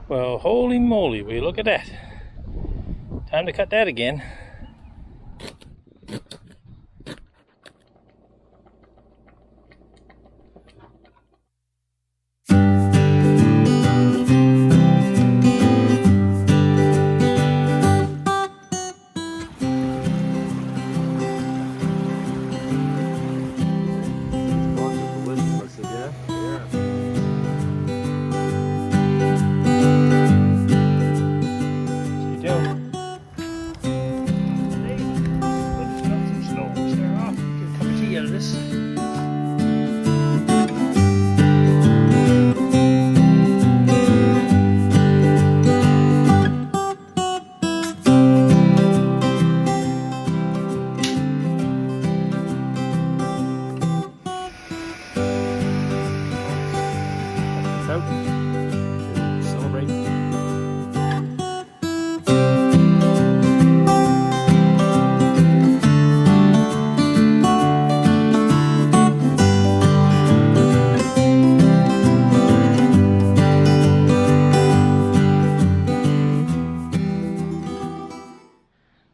Well, holy moly, will you look at that. Time to cut that again.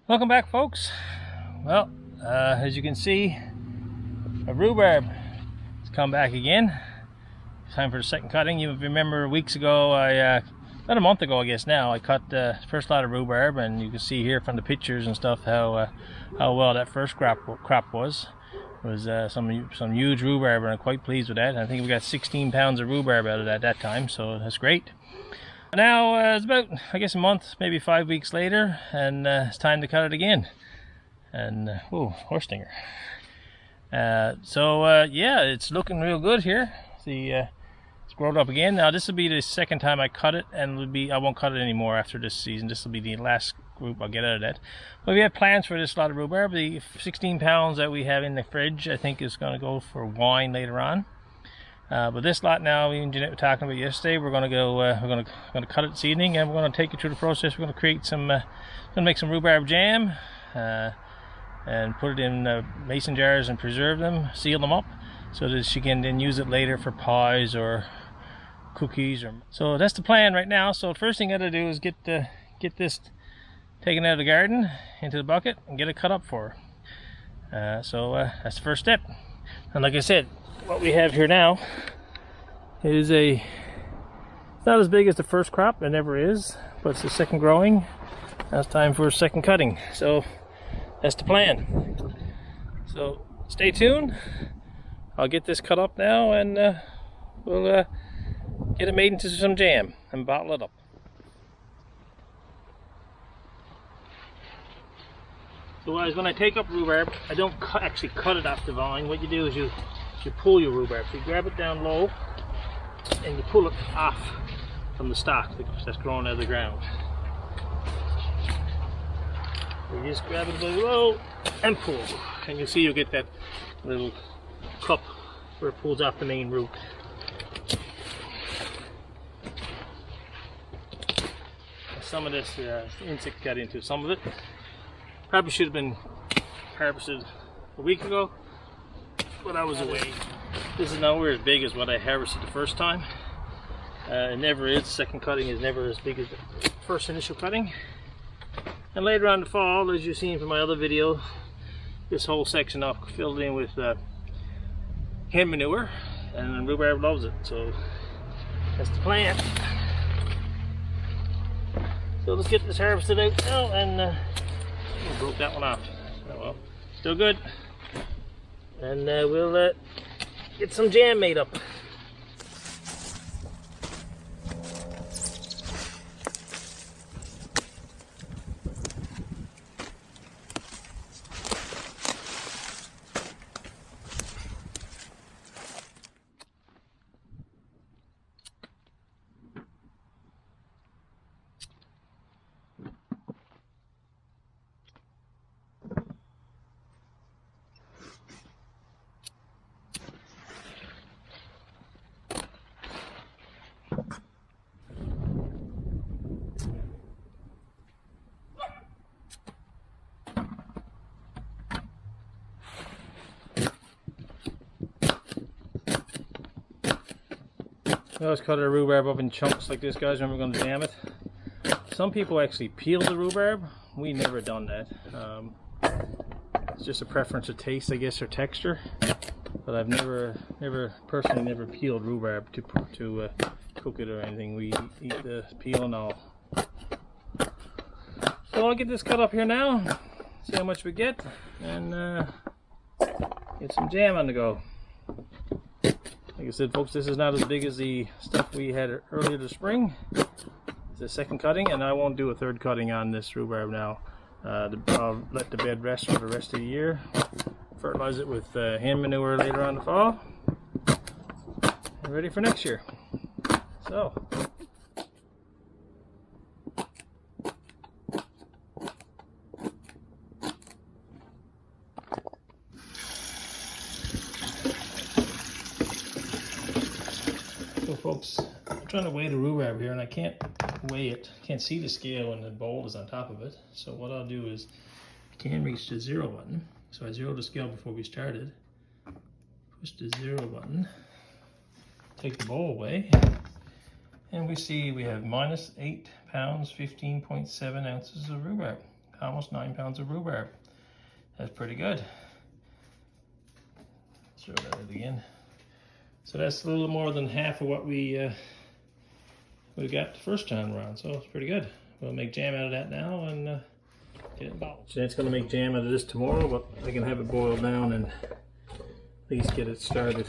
Welcome back, folks. Well, as you can see, a rhubarb has come back again. It's time for the second cutting. You remember weeks ago, about a month ago I guess now, I cut the first lot of rhubarb, and you can see here from the pictures and stuff how well that first crop was. It was some huge rhubarb, and I'm quite pleased with that. I think we got 16 pounds of rhubarb out of that time, so that's great. Now it's about, I guess, a month, maybe 5 weeks later, and it's time to cut it again. And oh, horse stinger. Yeah, it's looking real good here. See, it's grown up again. Now this will be the second time I cut it, and I won't cut it anymore after this season. This will be the last group I'll get out of that. But we have plans for this lot of rhubarb. The 16 pounds that we have in the fridge, I think, is going to go for wine later on. But this lot now, we were talking about yesterday, we're going to go. We're going to cut it this evening, and we're going to take it through the process. We're going to create some. Going to make some rhubarb jam, and put it in mason jars and preserve them, seal them up, so that she can then use it later for pies or cookies. So that's the plan right now. So the first thing I got to do is get this taken out of the garden into the bucket and get it cut up for her. That's the first step. And like I said, what we have here now is it's not as big as the first crop, it never is, but it's the second growing. Now it's time for a second cutting, so that's the plan. So stay tuned. I'll get this cut up now, and we'll get it made into some jam and bottle it up. So as when I take up rhubarb, I don't actually cut it off the vine. What you do is you pull your rhubarb. So you grab it down low and you pull it off from the stalk that's growing out of the ground. So you just grab it very low and pull, and you'll see you'll get that little cup where it pulls off the main root. Some of this insect got into some of it. Probably should have been harvested a week ago, but I was away. This is nowhere as big as what I harvested the first time. It never is. Second cutting is never as big as the first initial cutting. And later on in the fall, as you've seen from my other video, this whole section up filled in with hen manure, and rhubarb loves it. So that's the plan. So let's get this harvested out now, and I broke that one off. Oh well, still good. And we'll get some jam made up. I always cut our rhubarb up in chunks like this, guys, when we're going to jam it. Some people actually peel the rhubarb. We never done that. It's just a preference of taste, I guess, or texture. But I've personally never peeled rhubarb to cook it or anything. We eat the peel and all. So I'll get this cut up here now. See how much we get, and get some jam on the go. Like I said, folks, this is not as big as the stuff we had earlier this spring. It's a second cutting, and I won't do a third cutting on this rhubarb now. I'll let the bed rest for the rest of the year. Fertilize it with hen manure later on in the fall. And ready for next year. So. So folks, I'm trying to weigh the rhubarb here, and I can't weigh it. Can't see the scale when the bowl is on top of it. So what I'll do is, I can reach the 0 button. So I zeroed the scale before we started. Push the 0 button. Take the bowl away, and we see we have minus 8 pounds, 15.7 ounces of rhubarb. Almost 9 pounds of rhubarb. That's pretty good. Let's throw that in again. So that's a little more than half of what we got the first time around, so it's pretty good. We'll make jam out of that now and get it in bottles. So it's going to make jam out of this tomorrow, but I can have it boiled down and at least get it started.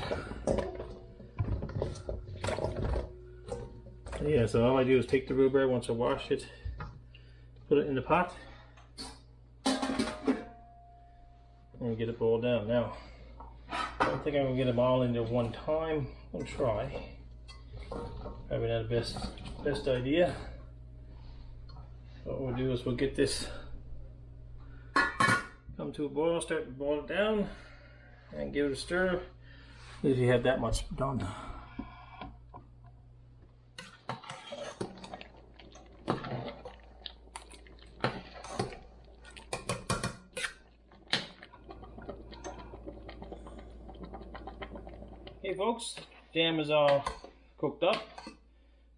Yeah, so all I do is take the rhubarb once I wash it, put it in the pot, and get it boiled down. Now, I don't think I'm going to get them all into one time. I'll try. Probably not the best idea. What we'll do is we'll get this come to a boil, start to boil it down, and give it a stir if you have that much done. Hey folks, jam is all cooked up.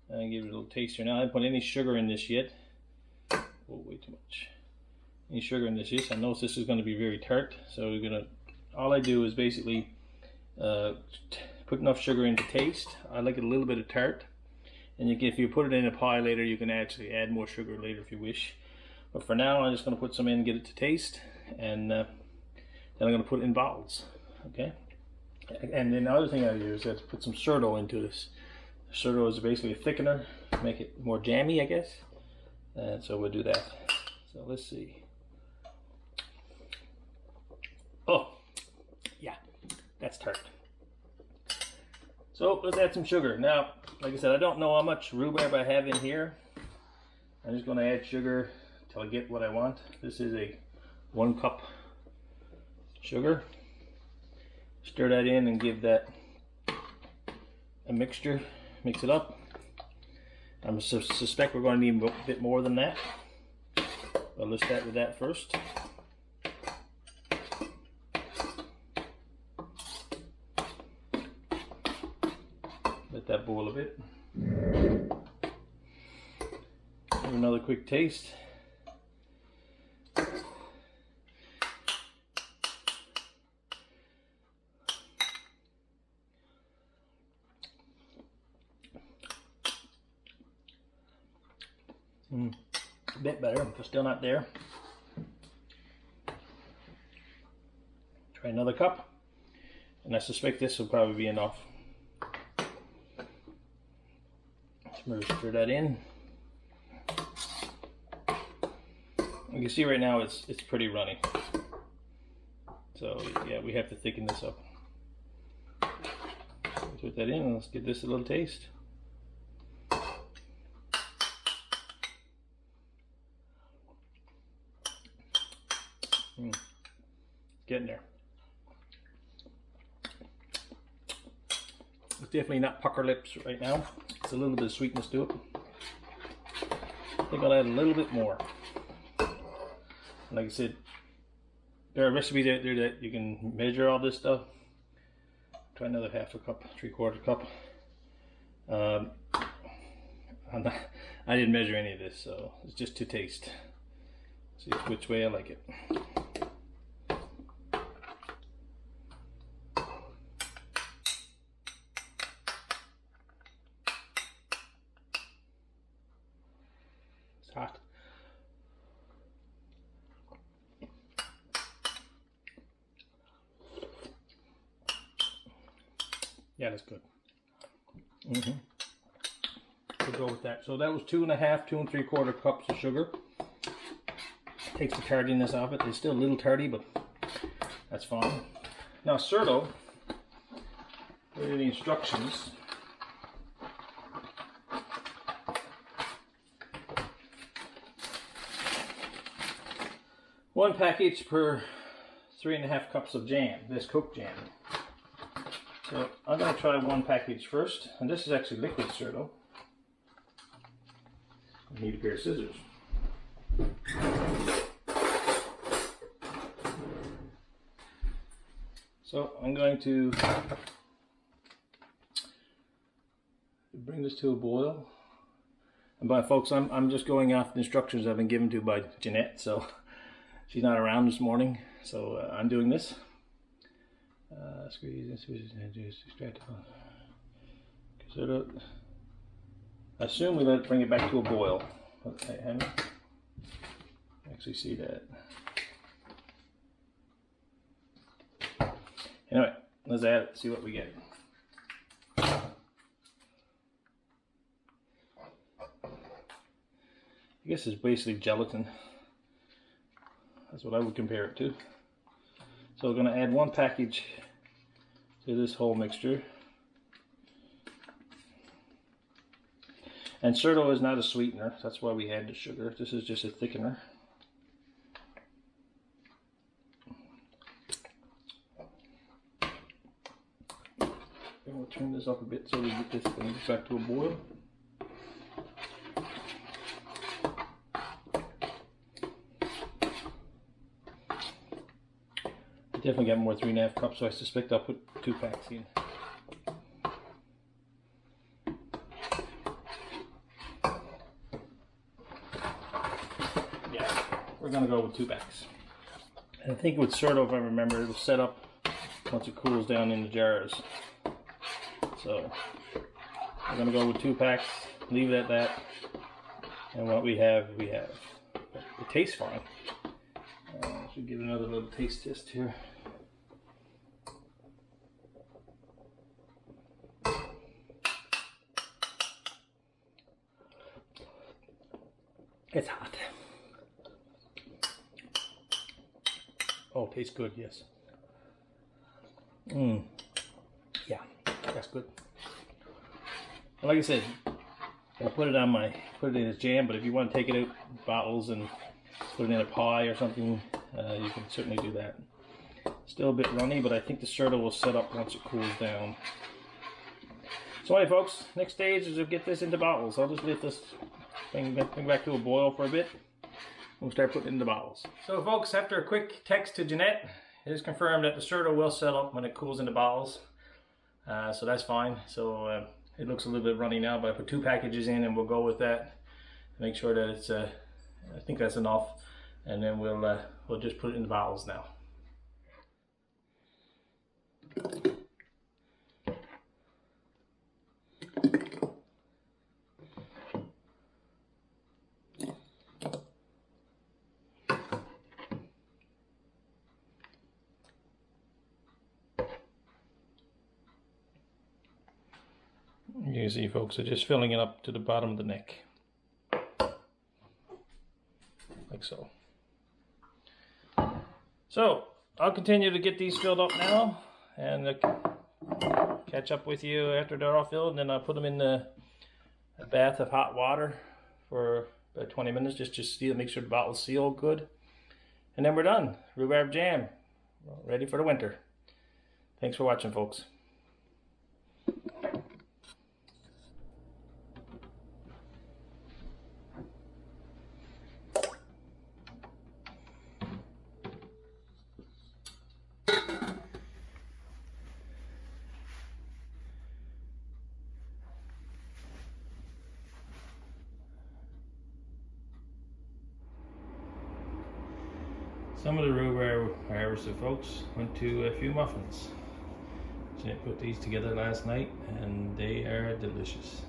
I'll give it a little taste here now. I haven't put any sugar in this yet. Oh, way too much. Any sugar in this yet. I notice this is going to be very tart, so we're gonna. All I do is basically put enough sugar in to taste. I like it a little bit of tart, and if you put it in a pie later, you can actually add more sugar later if you wish. But for now, I'm just going to put some in, get it to taste, and then I'm going to put it in bottles. Okay. And then the other thing I do is put some Surdo into this. Surdo is basically a thickener to make it more jammy, I guess. And so we'll do that. So let's see. Oh, yeah, that's tart. So let's add some sugar. Now, like I said, I don't know how much rhubarb I have in here. I'm just going to add sugar until I get what I want. This is a 1 cup sugar. Stir that in and give that a mixture. Mix it up. I suspect we're going to need a bit more than that. But let's start with that first. Let that boil a bit. Have another quick taste. A bit better, but still not there. Try another cup, and I suspect this will probably be enough. Stir that in. You can see right now it's pretty runny. So yeah, we have to thicken this up. Put that in and let's give this a little taste. Getting there. It's definitely not pucker lips right now. It's a little bit of sweetness to it. I think I'll add a little bit more. Like I said, there are recipes out there that you can measure all this stuff. Try another half a cup, 3/4 cup. I didn't measure any of this, so it's just to taste. See which way I like it. It's hot. Yeah, that's good. We'll go with that. So that was 2 3/4 cups of sugar. Takes the tardiness off it. It's still a little tardy, but that's fine. Now, Certo, here are the instructions. One package per 3.5 cups of jam. This Coke jam. So I'm going to try one package first, and this is actually liquid Certo. I need a pair of scissors. So I'm going to bring this to a boil. And by folks, I'm just going off the instructions I've been given to by Jeanette. So she's not around this morning, so I'm doing this. Squeeze and extract. I assume we let it bring it back to a boil. Okay, I actually see that. Anyway, let's add it, see what we get. I guess it's basically gelatin. That's what I would compare it to. So we're going to add one package to this whole mixture. And Certo is not a sweetener, that's why we add the sugar. This is just a thickener. And we'll turn this up a bit so we get this thing back to a boil. I definitely got more 3.5 cups, so I suspect I'll put 2 packs in. Yeah, we're gonna go with 2 packs. And I think with Certo, if I remember, it was set up once it cools down in the jars. So we're gonna go with 2 packs, leave it at that, and what we have, we have. It tastes fine. Should give it another little taste test here. It's hot. Oh, tastes good, yes. Yeah, that's good. And like I said, I put it in as jam, but if you want to take it out in bottles and put it in a pie or something, you can certainly do that. Still a bit runny, but I think the Certo will set up once it cools down. So anyway, folks, next stage is to get this into bottles. I'll just let this thing back to a boil for a bit. We'll start putting it into bottles. So folks, after a quick text to Jeanette, it is confirmed that the Certo will set up when it cools into bottles. So that's fine. So it looks a little bit runny now, but I put 2 packages in and we'll go with that. Make sure that it's, I think that's enough. And then we'll just put it in the bottles now. You can see, folks, they're just filling it up to the bottom of the neck. Like so. So, I'll continue to get these filled up now and catch up with you after they're all filled, and then I'll put them in a bath of hot water for about 20 minutes just to make sure the bottle's sealed good. And then we're done. Rhubarb jam, ready for the winter. Thanks for watching, folks. Some of the rhubarb harvested, folks, went to a few muffins. Jeanette put these together last night and they are delicious.